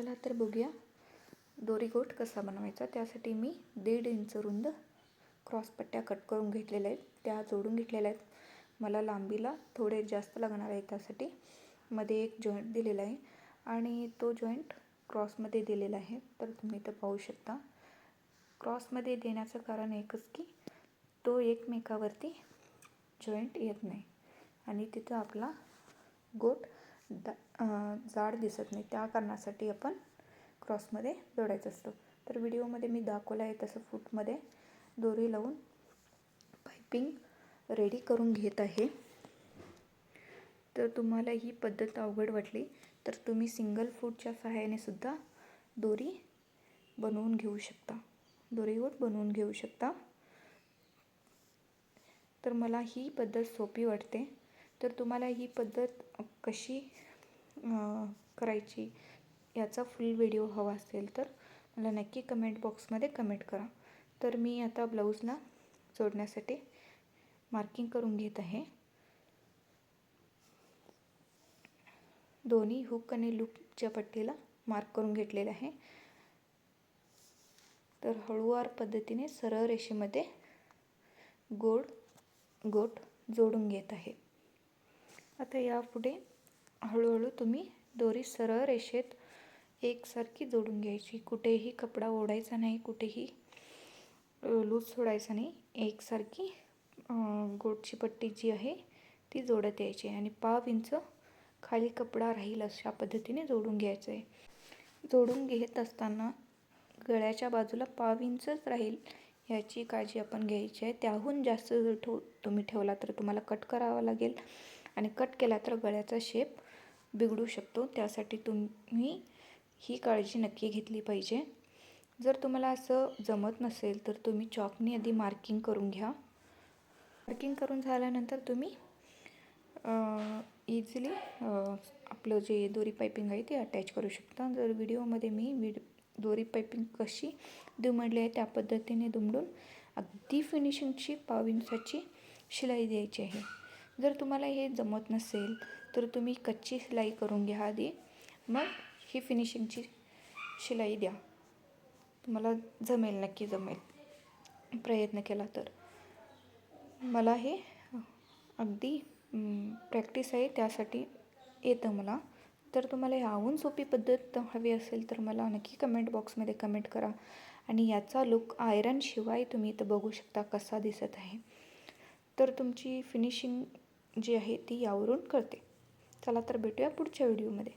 चला तर बघूया दोरी गोट कसा बनवायचा. त्यासाठी मी 1.5 इंच रुंद क्रॉस पट्ट्या कट करून घेतलेल्या आहेत, त्या जोडून घेतलेल्या आहेत. मला लांबीला थोडे जास्त लागणार आहे, त्यासाठी मध्ये एक जॉईंट दिलेला आहे आणि तो जॉईंट क्रॉसमध्ये दिलेला आहे. तर तुम्ही इथं पाहू शकता. क्रॉसमध्ये देण्याचं कारण एकच की तो एकमेकावरती जॉईंट येत नाही आणि तिथं आपला गोट जाड दिसत नाही, त्या कारणासाठी आपण क्रॉसमध्ये जोडायचं असतं. तर व्हिडिओमध्ये मी दाखवलं आहे तसं फूटमध्ये दोरी लावून पायपिंग रेडी करून घेत आहे. तर तुम्हाला ही पद्धत अवघड वाटली तर तुम्ही सिंगल फूटच्या सहाय्याने सुद्धा दोरी बनवून घेऊ शकता, दोरी गोट बनवून घेऊ शकता. तर मला ही पद्धत सोपी वाटते. तर तुम्हाला ही पद्धत कशी करायची याचा फुल व्हिडिओ हवा असेल तर मला नक्की कमेंट बॉक्समध्ये कमेंट करा. तर मी आता ब्लाऊजला जोडण्यासाठी मार्किंग करून घेत आहे. दोन्ही हुक आणि लूपच्या पट्टीला मार्क करून घेतलेलं आहे. तर हळूवार पद्धतीने सरळ रेषेमध्ये गोट जोडून घेत आहे. आता यापुढे हळूहळू तुम्ही दोरी सरळ रेषेत एकसारखी जोडून घ्यायची. कुठेही कपडा ओढायचा नाही, कुठेही लूज सोडायचा नाही. एकसारखी गोटची पट्टी जी आहे ती जोडत यायची आणि 1/2 इंच खाली कपडा राहील अशा पद्धतीने जोडून घ्यायचं आहे. जोडून घेत असताना गळ्याच्या बाजूला 1/2 इंचच राहील याची काळजी आपण घ्यायची आहे. त्याहून जास्त जर तुम्ही ठेवला तर तुम्हाला कट करावा लागेल आणि कट केला तर गळ्याचा शेप बिघडू शकतो. त्यासाठी तुम्ही ही काळजी नक्की घेतली पाहिजे. जर तुम्हाला असं जमत नसेल तर तुम्ही चॉकनी आधी मार्किंग करून घ्या. मार्किंग करून झाल्यानंतर तुम्ही इझिली आपलं जे दोरी पायपिंग आहे ते अटॅच करू शकता. जर व्हिडिओमध्ये मी दोरी पायपिंग कशी दुमडली आहे त्या पद्धतीने दुमडून अगदी फिनिशिंगची 1/2 इंचाची शिलाई द्यायची आहे. जर तुम्हाला हे जमत नसेल तर तुम्ही कच्ची शिलाई करून घ्या आधी, मग ही फिनिशिंगची शिलाई द्या. तुम्हाला जमेल, नक्की जमेल प्रयत्न केला तर. मला हे अगदी प्रॅक्टिस आहे त्यासाठी येतं मला. तर तुम्हाला याहून सोपी पद्धत हवी असेल तर मला नक्की कमेंट बॉक्समध्ये कमेंट करा. आणि याचा लुक आयरनशिवाय तुम्ही इथं बघू शकता कसा दिसत आहे. तर तुमची फिनिशिंग जी आहे ती यावरून कळते. चला तर भेटूया पुढच्या व्हिडिओमध्ये.